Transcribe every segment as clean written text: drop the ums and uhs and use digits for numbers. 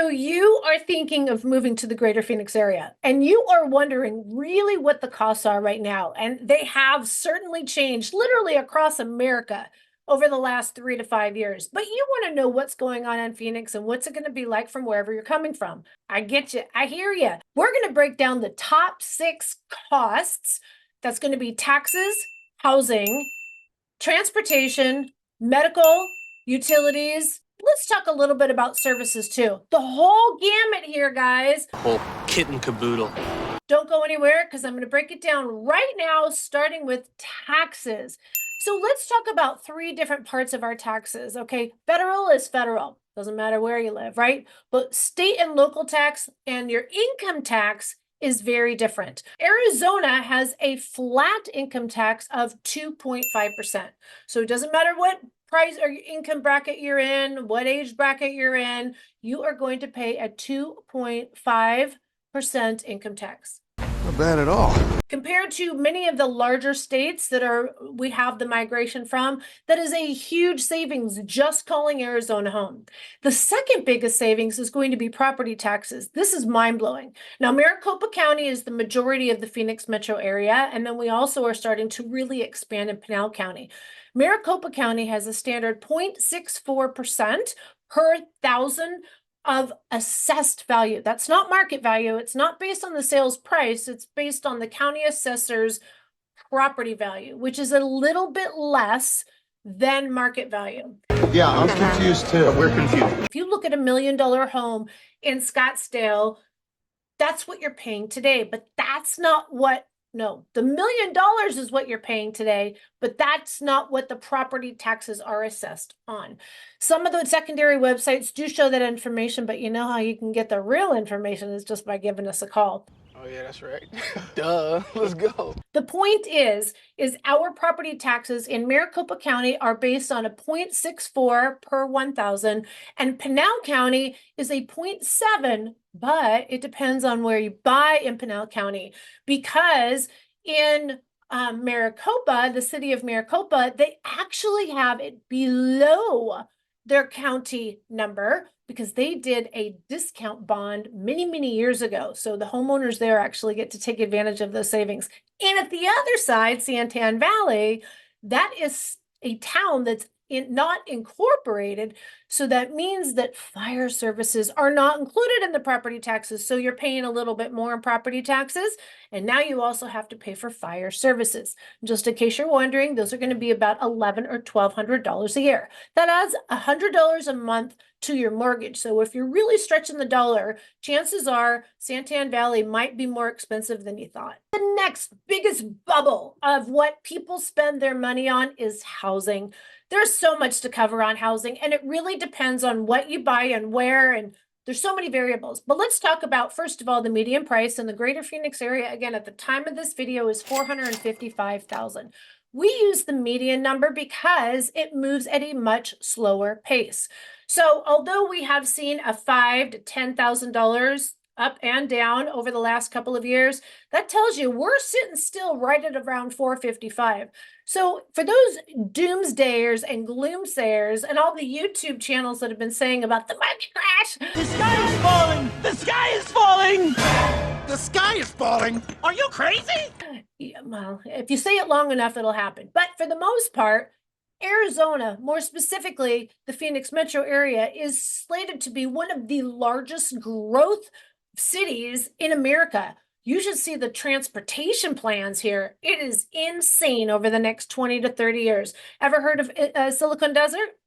So you are thinking of moving to the greater Phoenix area, and you are wondering really what the costs are right now. And they have certainly changed literally across America over the last 3 to 5 years. But you want to know what's going on in Phoenix and what's it going to be like from wherever you're coming from. I get you. I hear you. We're going to break down the top 6 costs. That's going to be taxes, housing, transportation, medical, utilities. Let's talk a little bit about services too. The whole gamut here, guys. Whole kit and caboodle. Don't go anywhere because I'm going to break it down right now, starting with taxes. So let's talk about 3 different parts of our taxes. Okay, federal is federal. Doesn't matter where you live, right? But state and local tax and your income tax is very different. Arizona has a flat income tax of 2.5%. So it doesn't matter what price or income bracket you're in, what age bracket you're in, you are going to pay a 2.5% income tax. Not bad at all. Compared to many of the larger states that we have the migration from, that is a huge savings just calling Arizona home. The second biggest savings is going to be property taxes. This is mind-blowing. Now, Maricopa County is the majority of the Phoenix metro area, and then we also are starting to really expand in Pinal County. Maricopa County has a standard 0.64% per thousand of assessed value. That's not market value. It's not based on the sales price. It's based on the county assessor's property value, which is a little bit less than market value. Yeah, I'm confused too. We're confused. If you look at $1 million home in Scottsdale, that's what you're paying today, but that's not what no, the $1 million is what you're paying today, but that's not what the property taxes are assessed on. Some of the secondary websites do show that information, but you know how you can get the real information is just by giving us a call. Oh yeah, that's right. Duh, let's go. The point is our property taxes in Maricopa County are based on a 0.64 per 1,000, and Pinal County is a 0.7, but it depends on where you buy in Pinal County, because in Maricopa, the city of Maricopa, they actually have it below their county number because they did a discount bond many, many years ago. So the homeowners there actually get to take advantage of those savings. And at the other side, Santan Valley, that is a town that's not incorporated. So that means that fire services are not included in the property taxes. So you're paying a little bit more in property taxes. And now you also have to pay for fire services. Just in case you're wondering, those are going to be about $1,100 or $1,200 a year. That adds $100 a month to your mortgage. So if you're really stretching the dollar, chances are Santan Valley might be more expensive than you thought. The next biggest bubble of what people spend their money on is housing. There's so much to cover on housing, and it really depends on what you buy and where, and there's so many variables. But let's talk about, first of all, the median price in the greater Phoenix area. Again, at the time of this video is $455,000. We use the median number because it moves at a much slower pace. So although we have seen a $5,000 to $10,000 up and down over the last couple of years, that tells you we're sitting still right at around 455. So for those doomsdayers and gloomsayers and all the YouTube channels that have been saying about the market crash, the sky is falling! The sky is falling! The sky is falling. Are you crazy? yeah, well, if you say it long enough, it'll happen. But for the most part, Arizona, more specifically the Phoenix metro area, is slated to be one of the largest growth cities in America. You should see the transportation plans here. It is insane over the next 20 to 30 years. Ever heard of Silicon Desert?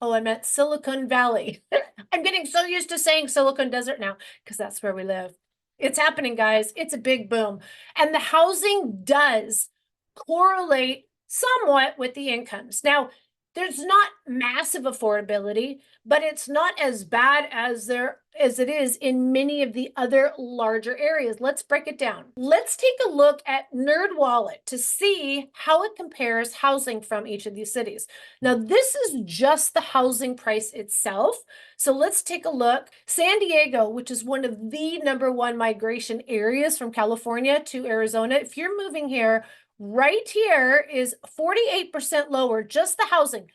Oh, I meant Silicon Valley. I'm getting so used to saying Silicon Desert now because that's where we live. It's happening, guys. It's a big boom. And the housing does correlate somewhat with the incomes. Now, there's not massive affordability, but it's not as bad as it is in many of the other larger areas. Let's break it down. Let's take a look at NerdWallet to see how it compares housing from each of these cities. Now, this is just the housing price itself. So let's take a look. San Diego, which is one of the #1 migration areas from California to Arizona. If you're moving here, right here is 48% lower, just the housing,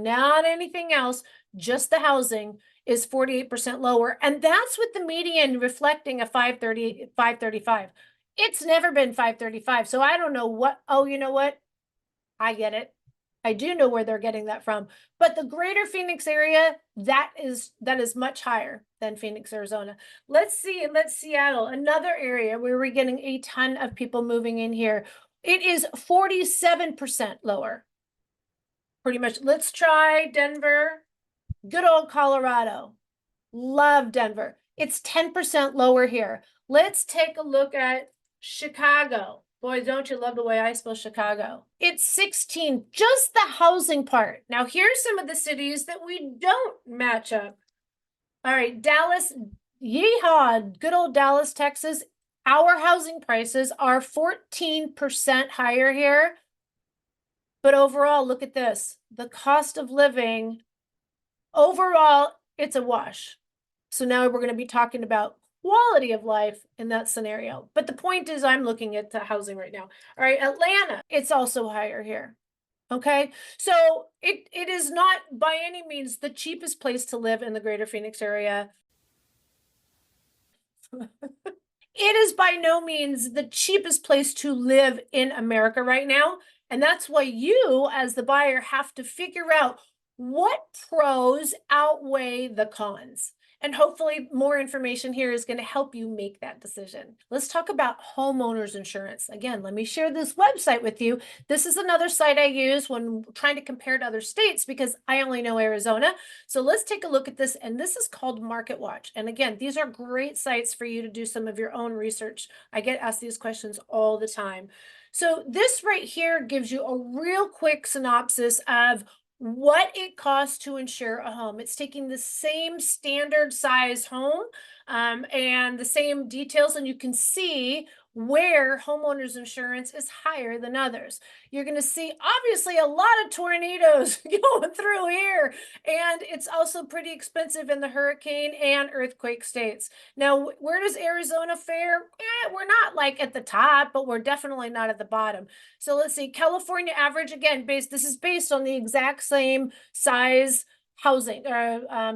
not anything else, just the housing is 48% lower. And that's with the median reflecting a 535. It's never been 535. So I don't know what, oh, you know what? I get it. I do know where they're getting that from. But the greater Phoenix area, that is much higher than Phoenix, Arizona. Let's Seattle, another area where we're getting a ton of people moving in here. It is 47% lower. Pretty much. Let's try Denver. Good old Colorado. Love Denver. It's 10% lower here. Let's take a look at Chicago. Boy, don't you love the way I spell Chicago? It's 16, just the housing part. Now, here's some of the cities that we don't match up. All right, Dallas, yeehaw, good old Dallas, Texas. Our housing prices are 14% higher here. But overall, look at this. The cost of living, overall, it's a wash. So now we're going to be talking about quality of life in that scenario. But the point is, I'm looking at the housing right now. All right, Atlanta, it's also higher here. Okay, so it is not by any means the cheapest place to live in the greater Phoenix area. It is by no means the cheapest place to live in America right now. And that's why you, as the buyer, have to figure out what pros outweigh the cons. And hopefully more information here is going to help you make that decision. Let's talk about homeowners insurance. Again, let me share this website with you. This is another site I use when trying to compare to other states because I only know Arizona. So let's take a look at this. And this is called Market Watch. And again, these are great sites for you to do some of your own research. I get asked these questions all the time. So this right here gives you a real quick synopsis of what it costs to insure a home. It's taking the same standard size home and the same details, and you can see where homeowners insurance is higher than others. You're going to see obviously a lot of tornadoes going through here, and it's also pretty expensive in the hurricane and earthquake states. Now, where does Arizona fare? We're not like at the top, but we're definitely not at the bottom. So let's see, California average, again, this is based on the exact same size housing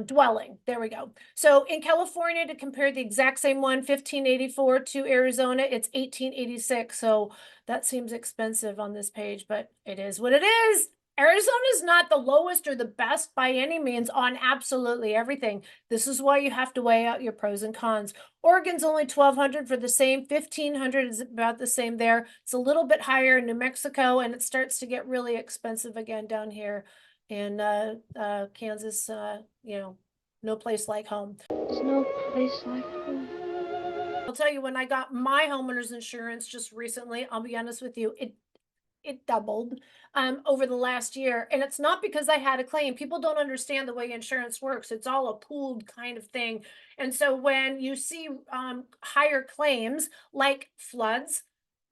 dwelling. There we go. So in California, to compare the exact same one, 1584 to Arizona, it's 1886. So that seems expensive on this page, but it is what it is. Arizona is not the lowest or the best by any means on absolutely everything. This is why you have to weigh out your pros and cons. Oregon's only 1,200 for the same. 1,500 is about the same there. It's a little bit higher in New Mexico, and it starts to get really expensive again down here in Kansas. You know, no place like home. There's no place like home. I'll tell you, when I got my homeowner's insurance just recently, I'll be honest with you, it doubled over the last year. And it's not because I had a claim. People don't understand the way insurance works. It's all a pooled kind of thing. And so when you see higher claims like floods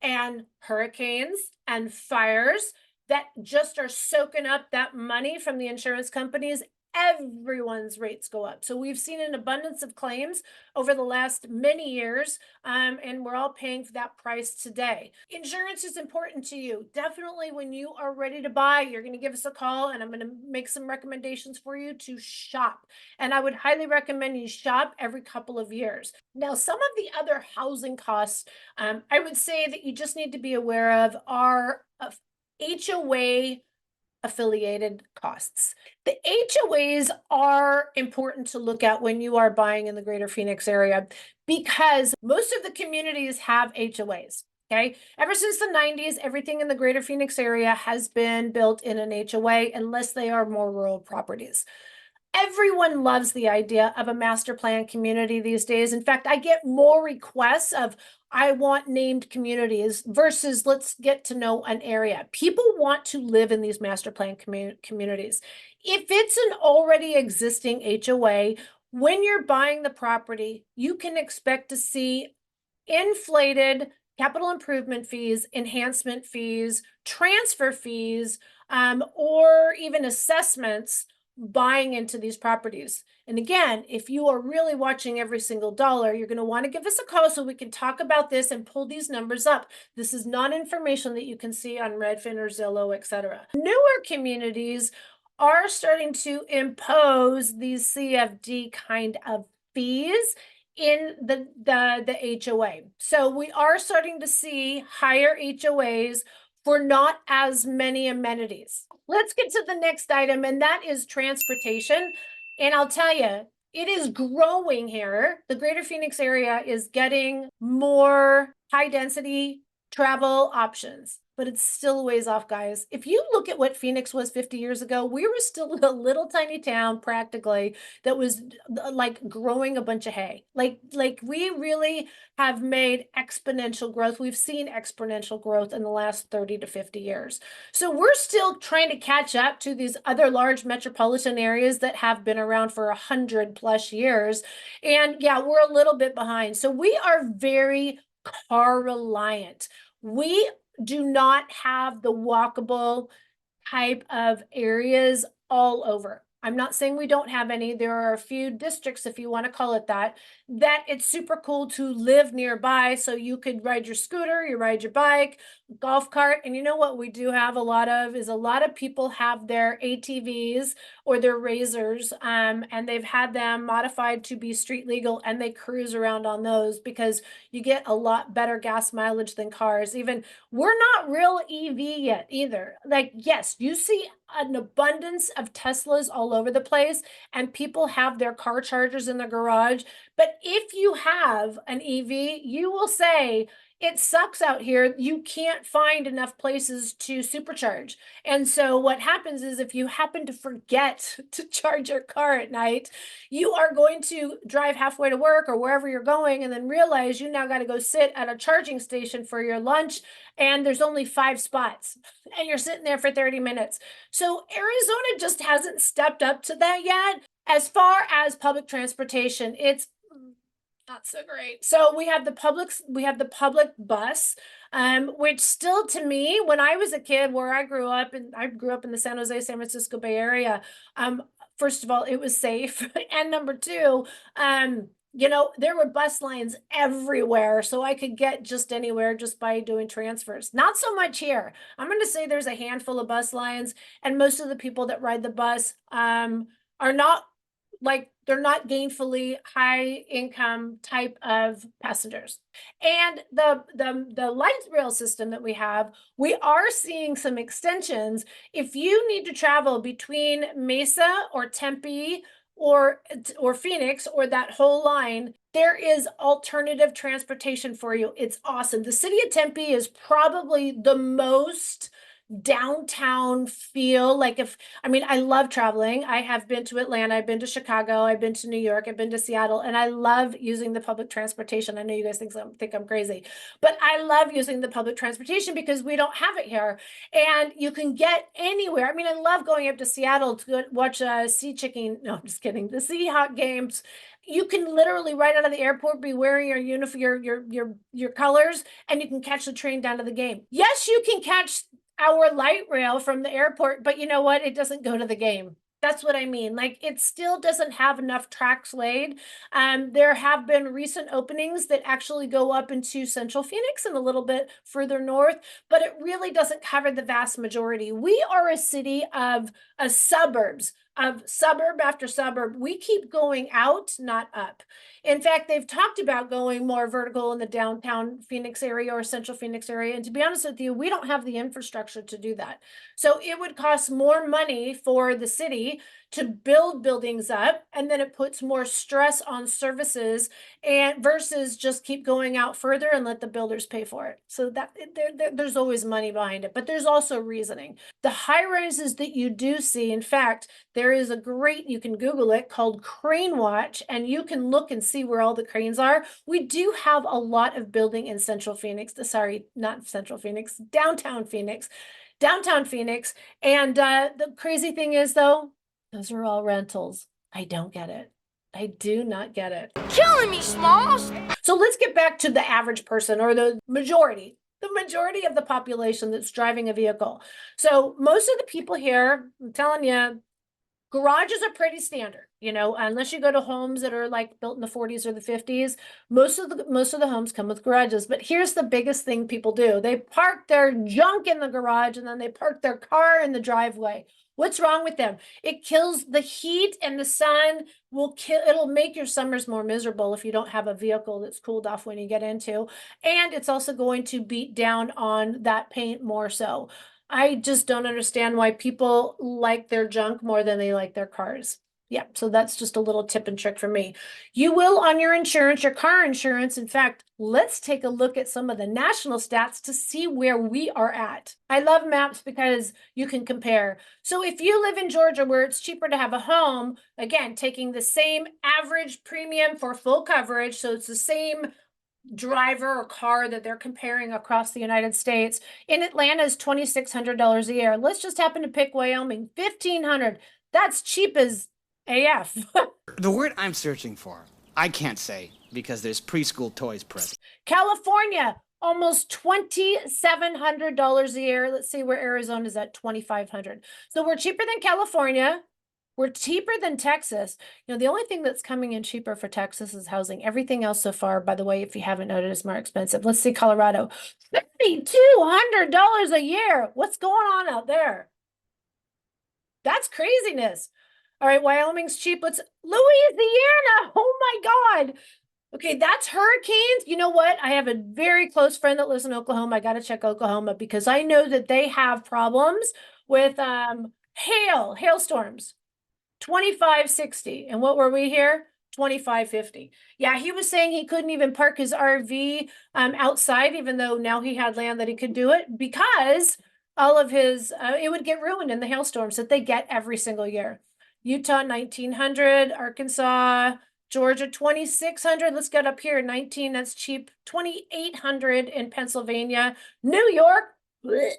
and hurricanes and fires that just are soaking up that money from the insurance companies, everyone's rates go up. So we've seen an abundance of claims over the last many years, and we're all paying for that price today. Insurance is important to you. Definitely when you are ready to buy, you're going to give us a call, and I'm going to make some recommendations for you to shop. And I would highly recommend you shop every couple of years. Now, some of the other housing costs, I would say that you just need to be aware of are HOA affiliated costs. The HOAs are important to look at when you are buying in the greater Phoenix area because most of the communities have HOAs. Okay. Ever since the 90s, everything in the greater Phoenix area has been built in an HOA unless they are more rural properties. Everyone loves the idea of a master plan community these days. In fact, I get more requests of, I want named communities versus let's get to know an area. People want to live in these master plan communities. If it's an already existing HOA, when you're buying the property, you can expect to see inflated capital improvement fees, enhancement fees, transfer fees, or even assessments buying into these properties. And again, if you are really watching every single dollar, you're going to want to give us a call so we can talk about this and pull these numbers up. This is not information that you can see on Redfin or Zillow, etc. Newer communities are starting to impose these CFD kind of fees in the HOA. So we are starting to see higher HOAs for not as many amenities. Let's get to the next item, and that is transportation. And I'll tell you, it is growing here. The greater Phoenix area is getting more high density travel options, but it's still a ways off, guys. If you look at what Phoenix was 50 years ago, we were still a little tiny town practically that was like growing a bunch of hay. Like we really have made exponential growth. We've seen exponential growth in the last 30 to 50 years. So we're still trying to catch up to these other large metropolitan areas that have been around for 100+ years. And yeah, we're a little bit behind. So we are very car reliant. We do not have the walkable type of areas all over. I'm not saying we don't have any. There are a few districts, if you want to call it that it's super cool to live nearby. So you could ride your scooter, you ride your bike, golf cart. And you know what we do have a lot of is a lot of people have their ATVs or their razors, and they've had them modified to be street legal, and they cruise around on those because you get a lot better gas mileage than cars. Even we're not real EV yet either. Like, yes, you see an abundance of Teslas all over the place, and people have their car chargers in their garage. But if you have an EV, you will say, it sucks out here. You can't find enough places to supercharge. And so what happens is if you happen to forget to charge your car at night, you are going to drive halfway to work or wherever you're going and then realize you now got to go sit at a charging station for your lunch, and there's only 5 spots and you're sitting there for 30 minutes. So Arizona just hasn't stepped up to that yet. As far as public transportation, it's not so great. So we have the public bus, which still, to me, when I was a kid, where I grew up, and I grew up in the San Jose, San Francisco Bay Area. First of all, it was safe, and number two, there were bus lines everywhere, so I could get just anywhere just by doing transfers. Not so much here. I'm going to say there's a handful of bus lines, and most of the people that ride the bus are not they're not gainfully high income type of passengers. And the light rail system that we have, we are seeing some extensions. If you need to travel between Mesa or Tempe or Phoenix or that whole line, there is alternative transportation for you. It's awesome. The city of Tempe is probably the most downtown feel. I love traveling. I have been to Atlanta, I've been to Chicago, I've been to New York, I've been to Seattle, and I love using the public transportation. I know you guys think I'm crazy, but I love using the public transportation because we don't have it here, and you can get anywhere. I love going up to Seattle to watch the Seahawk games. You can literally right out of the airport be wearing your uniform, your colors, and you can catch the train down to the game. Yes, you can catch our light rail from the airport, but you know what? It doesn't go to the game. That's what I mean. It still doesn't have enough tracks laid. There have been recent openings that actually go up into Central Phoenix and a little bit further north, but it really doesn't cover the vast majority. We are a city of suburbs, of suburb after suburb. We keep going out, not up. In fact, they've talked about going more vertical in the downtown Phoenix area or Central Phoenix area. And to be honest with you, we don't have the infrastructure to do that. So it would cost more money for the city to build buildings up, and then it puts more stress on services and versus just keep going out further and let the builders pay for it. So that there's always money behind it, but there's also reasoning. The high rises that you do see, in fact, there is a great, you can Google it, called Crane Watch, and you can look and see where all the cranes are. We do have a lot of building in Central Phoenix, sorry, not Central Phoenix, downtown Phoenix. And the crazy thing is, though, those are all rentals. I don't get it. I do not get it. Killing me, Smalls. So let's get back to the average person, or the majority of the population that's driving a vehicle. So most of the people here, I'm telling you, garages are pretty standard, unless you go to homes that are built in the 40s or the 50s. Most of the homes come with garages. But here's the biggest thing people do. They park their junk in the garage, and then they park their car in the driveway. What's wrong with them? It kills the heat, and the sun will kill, it'll make your summers more miserable if you don't have a vehicle that's cooled off when you get into. And it's also going to beat down on that paint more so. I just don't understand why people like their junk more than they like their cars. Yeah, so that's just a little tip and trick for me. You will on your insurance, your car insurance. In fact, let's take a look at some of the national stats to see where we are at. I love maps because you can compare. So if you live in Georgia where it's cheaper to have a home, again, taking the same average premium for full coverage, so it's the same driver or car that they're comparing across the United States. In Atlanta is $2,600 a year. Let's just happen to pick Wyoming, $1,500. That's cheap as AF. The word I'm searching for, I can't say because there's preschool toys present. California, almost $2,700 a year. Let's see where Arizona is at, $2,500. So we're cheaper than California. We're cheaper than Texas. You know, the only thing that's coming in cheaper for Texas is housing. Everything else so far, by the way, if you haven't noted, is more expensive. Let's see Colorado, $3,200 a year. What's going on out there? That's craziness. All right, Wyoming's cheap. Let's Louisiana. Oh my God. Okay, that's hurricanes. You know what? I have a very close friend that lives in Oklahoma. I got to check Oklahoma because I know that they have problems with hailstorms. 2560. And what were we here? 2550. Yeah, he was saying he couldn't even park his RV outside, even though now he had land that he could do it, because all of his it would get ruined in the hailstorms that they get every single year. Utah 1900, Arkansas, Georgia 2600. Let's get up here 19. That's cheap. 2800 in Pennsylvania. New York. Blech.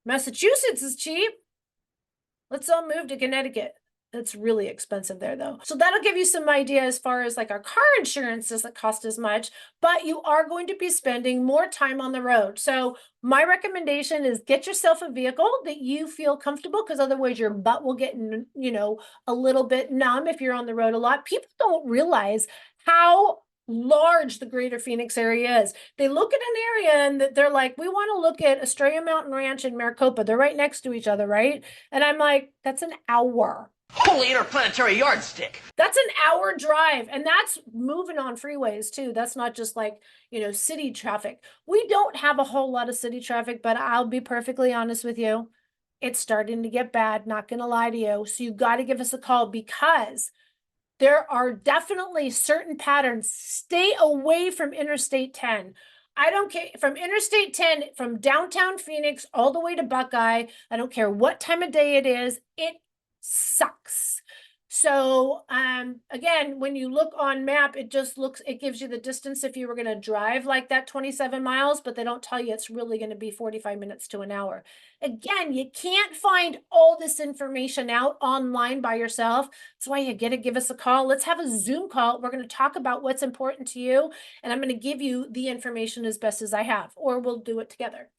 Massachusetts is cheap. Let's all move to Connecticut. It's really expensive there though. So that'll give you some idea as far as like our car insurance doesn't cost as much, but you are going to be spending more time on the road. So my recommendation is get yourself a vehicle that you feel comfortable, because otherwise your butt will get, you know, a little bit numb if you're on the road a lot. People don't realize how large the greater Phoenix area is. They look at an area and they're like, we want to look at Estrella Mountain Ranch and Maricopa. They're right next to each other, right? And I'm like, that's an hour. Holy interplanetary yardstick! That's an hour drive, and that's moving on freeways too. That's not just like, you know, city traffic. We don't have a whole lot of city traffic, but I'll be perfectly honest with you. It's starting to get bad, not gonna lie to you. So you got to give us a call, because there are definitely certain patterns. Stay away from Interstate 10. I don't care, from Interstate 10, from downtown Phoenix all the way to Buckeye. I don't care what time of day it is. It sucks. So again, when you look on map, it just looks, it gives you the distance if you were going to drive like that 27 miles, but they don't tell you it's really going to be 45 minutes to an hour. Again, you can't find all this information out online by yourself. That's why you got to give us a call. Let's have a Zoom call. We're going to talk about what's important to you, and I'm going to give you the information as best as I have, or we'll do it together.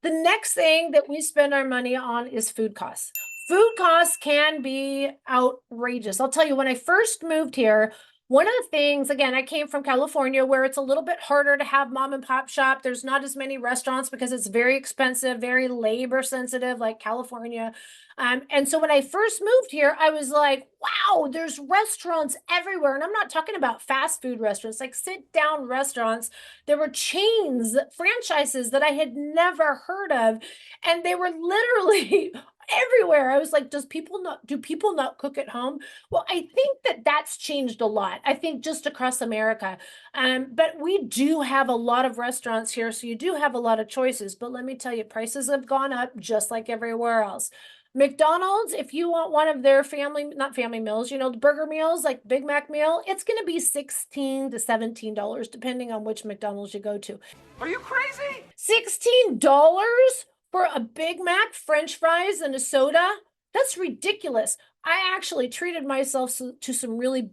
The next thing that we spend our money on is food costs. Food costs can be outrageous. I'll tell you, when I first moved here, one of the things, again, I came from California where it's a little bit harder to have mom and pop shop. There's not as many restaurants because it's very expensive, very labor sensitive, like California. And so when I first moved here, I was like, wow, there's restaurants everywhere. And I'm not talking about fast food restaurants, like sit down restaurants. There were chains, franchises that I had never heard of. And they were literally everywhere. I was like, do people not cook at home? Well, I think that that's changed a lot. I think just across America. But we do have a lot of restaurants here. So you do have a lot of choices, but let me tell you, prices have gone up just like everywhere else. McDonald's, if you want one of their not family meals, you know, the burger meals, like Big Mac meal, it's going to be $16 to $17, depending on which McDonald's you go to. Are you crazy? $16 for a Big Mac, French fries, and a soda? That's ridiculous. I actually treated myself to some really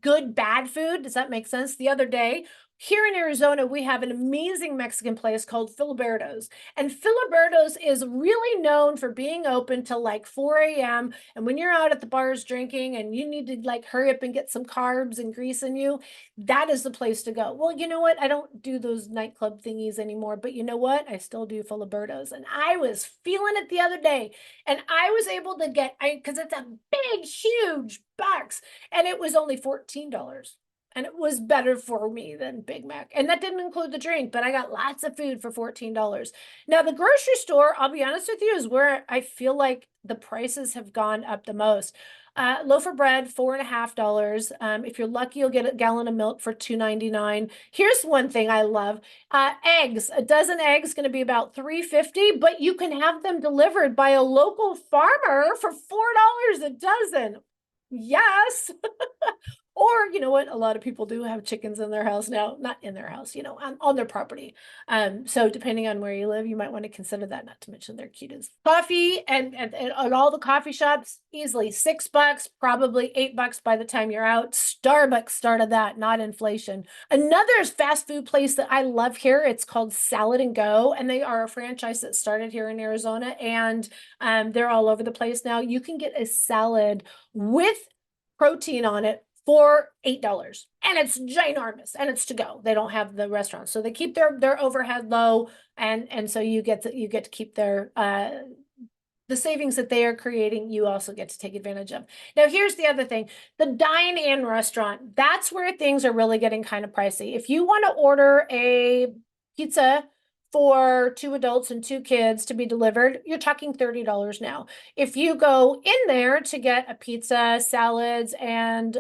good bad food. Does that make sense? The other day, Here in Arizona, we have an amazing Mexican place called Filiberto's. And Filiberto's is really known for being open till like 4 a.m. And when you're out at the bars drinking and you need to like hurry up and get some carbs and grease in you, that is the place to go. Well, you know what? I don't do those nightclub thingies anymore, but you know what? I still do Filiberto's. And I was feeling it the other day. And I was able to get, because it's a big, huge box, and it was only $14. And it was better for me than Big Mac. And that didn't include the drink, but I got lots of food for $14. Now, the grocery store, I'll be honest with you, is where I feel like the prices have gone up the most. Loaf of bread, $4.50. If you're lucky, you'll get a gallon of milk for $2.99. Here's one thing I love. Eggs. A dozen eggs going to be about $3.50, but you can have them delivered by a local farmer for $4 a dozen. Yes. Or, you know what, a lot of people do have chickens in their house now, not in their house, you know, on their property. So depending on where you live, you might want to consider that, not to mention they're cute as coffee and at all the coffee shops, easily $6, probably $8 by the time you're out. Starbucks started that, not inflation. Another fast food place that I love here, it's called Salad and Go, and they are a franchise that started here in Arizona, and they're all over the place now. You can get a salad with protein on it for $8, and it's ginormous, and it's to go. They don't have the restaurants, so they keep their overhead low, and so you get to keep their the savings that they are creating. You also get to take advantage of. Now, here's the other thing: the dine-in restaurant. That's where things are really getting kind of pricey. If you want to order a pizza for 2 adults and 2 kids to be delivered, you're talking $30 now. If you go in there to get a pizza, salads, and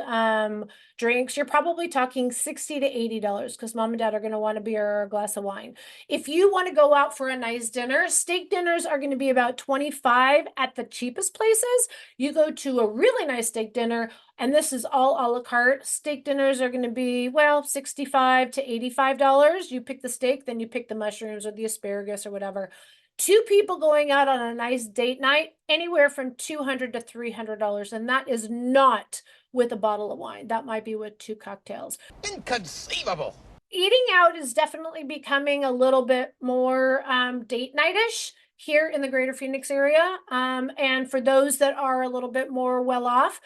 drinks, you're probably talking $60 to $80 because mom and dad are going to want a beer or a glass of wine. If you want to go out for a nice dinner, steak dinners are going to be about $25 at the cheapest places. You go to a really nice steak dinner, and this is all a la carte. Steak dinners are going to be, well, $65 to $85. You pick the steak, then you pick the mushrooms or the asparagus or whatever. 2 people going out on a nice date night, anywhere from $200 to $300, and that is not with a bottle of wine. That might be with 2 cocktails. Inconceivable. Eating out is definitely becoming a little bit more date night-ish here in the greater Phoenix area. And for those that are a little bit more well off,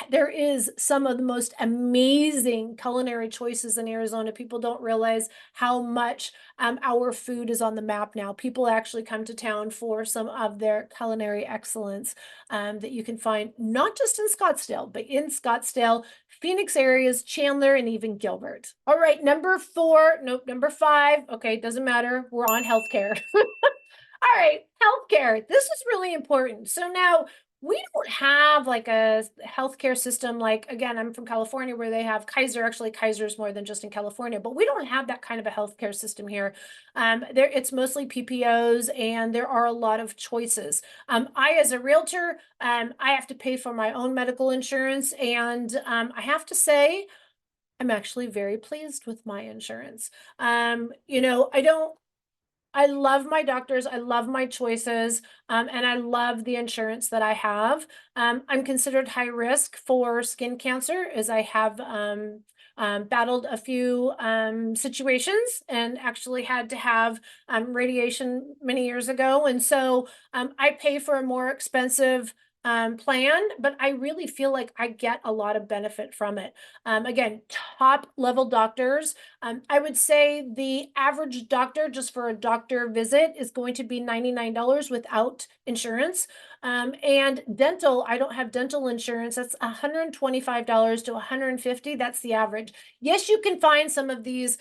there is some of the most amazing culinary choices in Arizona. People don't realize how much our food is on the map now. People actually come to town for some of their culinary excellence that you can find not just in Scottsdale, but in Scottsdale, Phoenix areas, Chandler, and even Gilbert. All right, number 5. Okay, doesn't matter. We're on healthcare. All right, healthcare. This is really important. So now we don't have like a healthcare system. Like, again, I'm from California where they have Kaiser. Actually, Kaiser is more than just in California, but we don't have that kind of a healthcare system here. It's mostly PPOs, and there are a lot of choices. I, as a realtor, I have to pay for my own medical insurance, and I have to say, I'm actually very pleased with my insurance. You know, I love my doctors. I love my choices. And I love the insurance that I have. I'm considered high risk for skin cancer, as I have battled a few situations and actually had to have radiation many years ago. And so I pay for a more expensive plan, but I really feel like I get a lot of benefit from it. Again, top level doctors. I would say the average doctor, just for a doctor visit, is going to be $99 without insurance. And dental, I don't have dental insurance. That's $125 to $150. That's the average. Yes, you can find some of these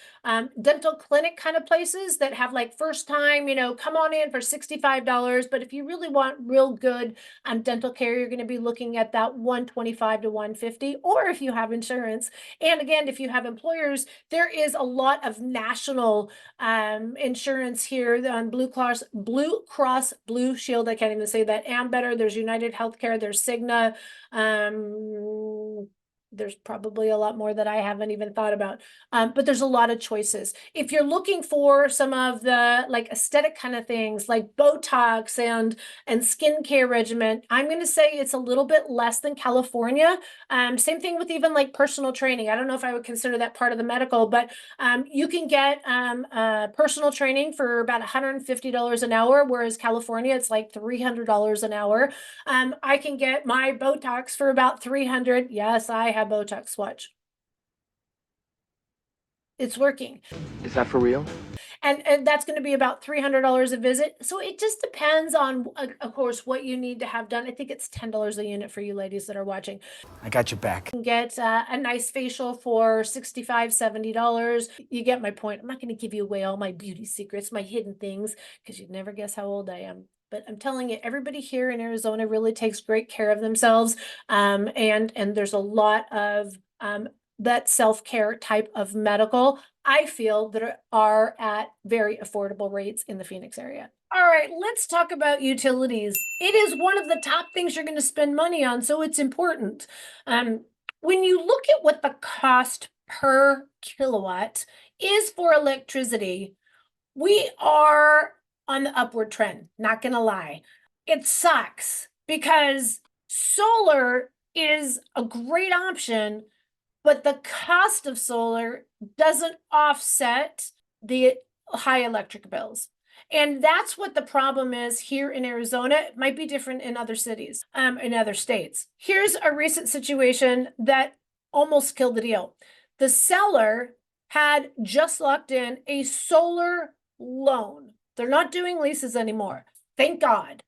dental clinic kind of places that have like first time, you know, come on in for $65. But if you really want real good dental care, you're going to be looking at that $125 to $150, or if you have insurance. And again, if you have employers, there is a lot of national insurance here on Blue Cross, Blue Shield. I can't even say that. Better. There's United Healthcare. There's Cigna. There's probably a lot more that I haven't even thought about. But there's a lot of choices. If you're looking for some of the like aesthetic kind of things like Botox and skincare regimen, I'm going to say it's a little bit less than California. Same thing with even like personal training. I don't know if I would consider that part of the medical, but you can get personal training for about $150 an hour, whereas California, it's like $300 an hour. I can get my Botox for about $300. Yes, I have Botox. Watch. It's working. Is that for real? And that's going to be about $300 a visit. So it just depends on, of course, what you need to have done. I think it's $10 a unit for you ladies that are watching. I got your back. You can get a nice facial for $65, $70. You get my point. I'm not going to give you away all my beauty secrets, my hidden things, because you'd never guess how old I am. But I'm telling you, everybody here in Arizona really takes great care of themselves. And there's a lot of that self-care type of medical, I feel, that are at very affordable rates in the Phoenix area. All right, let's talk about utilities. It is one of the top things you're going to spend money on, so it's important. When you look at what the cost per kilowatt is for electricity, we are on the upward trend, not going to lie. It sucks because solar is a great option, but the cost of solar doesn't offset the high electric bills. And that's what the problem is here in Arizona. It might be different in other cities, in other states. Here's a recent situation that almost killed the deal. The seller had just locked in a solar loan. They're not doing leases anymore, thank God.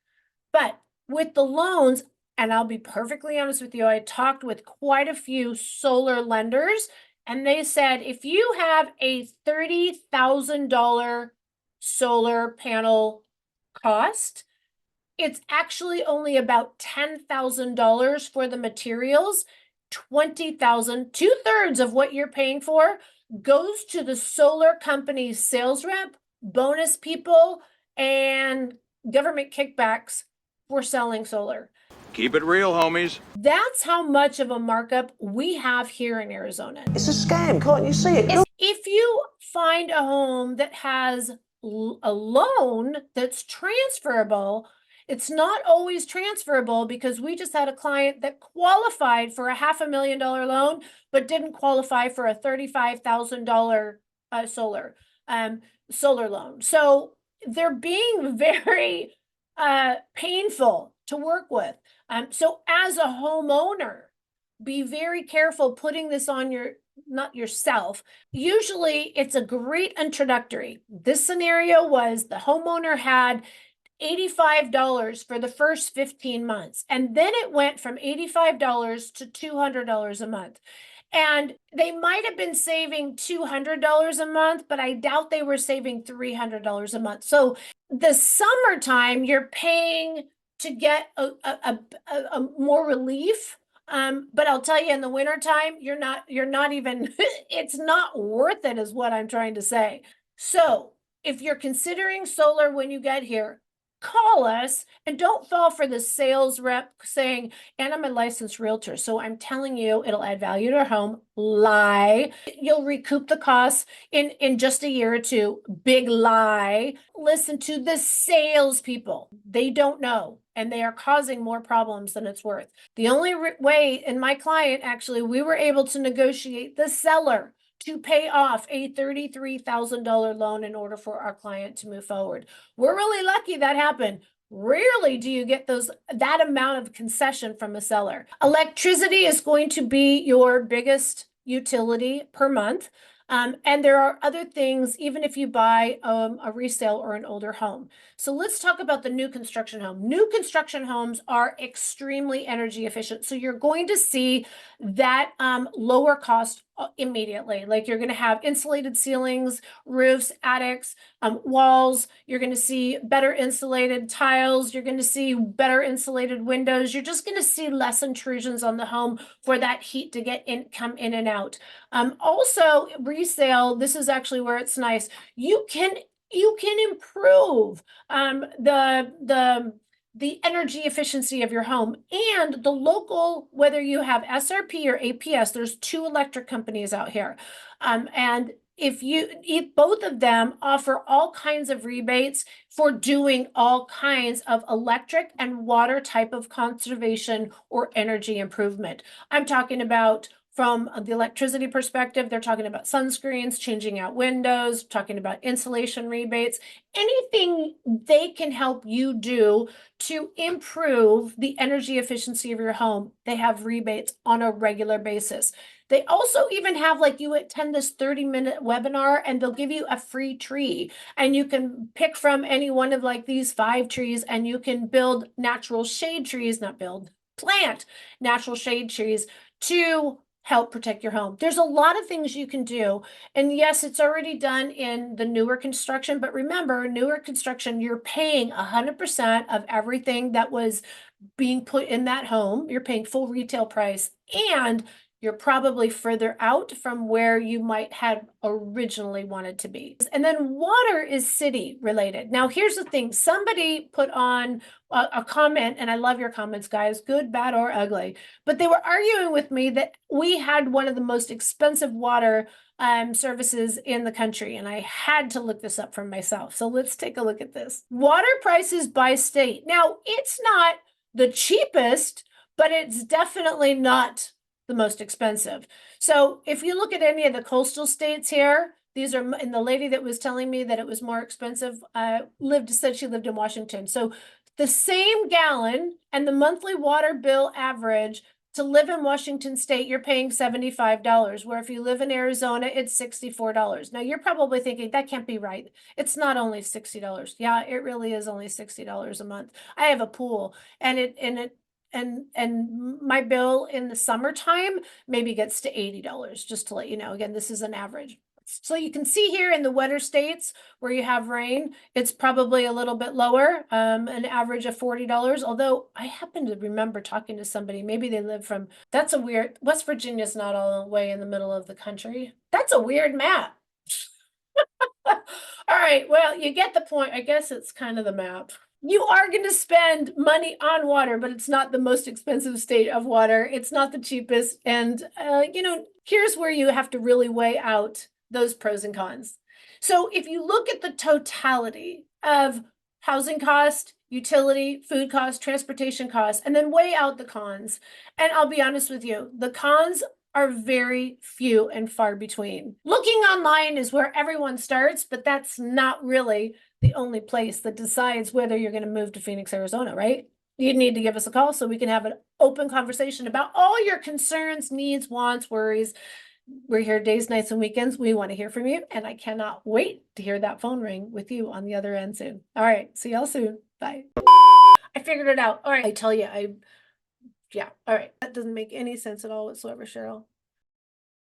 But with the loans, and I'll be perfectly honest with you, I talked with quite a few solar lenders, and they said if you have a $30,000 solar panel cost, it's actually only about $10,000 for the materials. 20,000, 2/3 of what you're paying for goes to the solar company's sales rep, bonus people, and government kickbacks for selling solar. Keep it real, homies. That's how much of a markup we have here in Arizona. It's a scam, can't you see it? If you find a home that has a loan that's transferable, it's not always transferable, because we just had a client that qualified for a $500,000 loan, but didn't qualify for a $35,000 solar loan. So they're being very painful to work with. So as a homeowner, be very careful putting this on not yourself. Usually it's a great introductory. This scenario was the homeowner had $85 for the first 15 months. And then it went from $85 to $200 a month. And they might have been saving $200 a month, but I doubt they were saving $300 a month. So the summertime, you're paying to get a more relief. But I'll tell you, in the wintertime, you're not even, it's not worth it, is what I'm trying to say. So if you're considering solar when you get here, call us, and don't fall for the sales rep saying, and I'm a licensed realtor, so I'm telling you it'll add value to your home. Lie. You'll recoup the costs in just a year or two. Big lie. Listen to the salespeople. They don't know, and they are causing more problems than it's worth. The only way, in my client, actually, we were able to negotiate the seller to pay off a $33,000 loan in order for our client to move forward. We're really lucky that happened. Rarely do you get that amount of concession from a seller. Electricity is going to be your biggest utility per month. And there are other things, even if you buy a resale or an older home. So let's talk about the new construction home. New construction homes are extremely energy efficient. So you're going to see that lower cost immediately. Like, you're going to have insulated ceilings, roofs, attics, walls. You're going to see better insulated tiles. You're going to see better insulated windows. You're just going to see less intrusions on the home for that heat to come in and out. Also, resale, this is actually where it's nice. You can improve the the energy efficiency of your home and the local, whether you have SRP or APS, there's 2 electric companies out here. And if both of them offer all kinds of rebates for doing all kinds of electric and water type of conservation or energy improvement. I'm talking about from the electricity perspective, they're talking about sunscreens, changing out windows, talking about insulation rebates, anything they can help you do to improve the energy efficiency of your home. They have rebates on a regular basis. They also even have, like, you attend this 30-minute webinar and they'll give you a free tree and you can pick from any one of like these 5 trees and you can build natural shade trees, plant natural shade trees to help protect your home. There's a lot of things you can do. And yes, it's already done in the newer construction, but remember, newer construction, you're paying 100% of everything that was being put in that home. You're paying full retail price, and you're probably further out from where you might have originally wanted to be. And then water is city related. Now, here's the thing. Somebody put on a comment, and I love your comments, guys, good, bad, or ugly, but they were arguing with me that we had one of the most expensive water services in the country, and I had to look this up for myself. So let's take a look at this. Water prices by state. Now, it's not the cheapest, but it's definitely not the most expensive. So if you look at any of the coastal states here, these are, and the lady that was telling me that it was more expensive, said she lived in Washington. So the same gallon and the monthly water bill average to live in Washington state, you're paying $75, where if you live in Arizona, it's $64. Now you're probably thinking that can't be right. It's not only $60. Yeah, it really is only $60 a month. I have a pool and my bill in the summertime maybe gets to $80, just to let you know. Again, this is an average. So you can see here in the wetter states where you have rain, it's probably a little bit lower, an average of $40. Although I happen to remember talking to somebody, maybe they live from, that's a weird, West Virginia's not all the way in the middle of the country. That's a weird map. All right, well, you get the point. I guess it's kind of the map. You are going to spend money on water, but it's not the most expensive state of water. It's not the cheapest. And, here's where you have to really weigh out those pros and cons. So if you look at the totality of housing cost, utility, food cost, transportation costs, and then weigh out the cons. And I'll be honest with you, the cons are very few and far between. Looking online is where everyone starts, but that's not really the only place that decides whether you're going to move to Phoenix, Arizona, right? You need to give us a call so we can have an open conversation about all your concerns, needs, wants, worries. We're here days, nights, and weekends. We want to hear from you, and I cannot wait to hear that phone ring with you on the other end soon. All right, see y'all soon. Bye. I figured it out. All right, I tell you, yeah, all right. That doesn't make any sense at all whatsoever, Sheryl.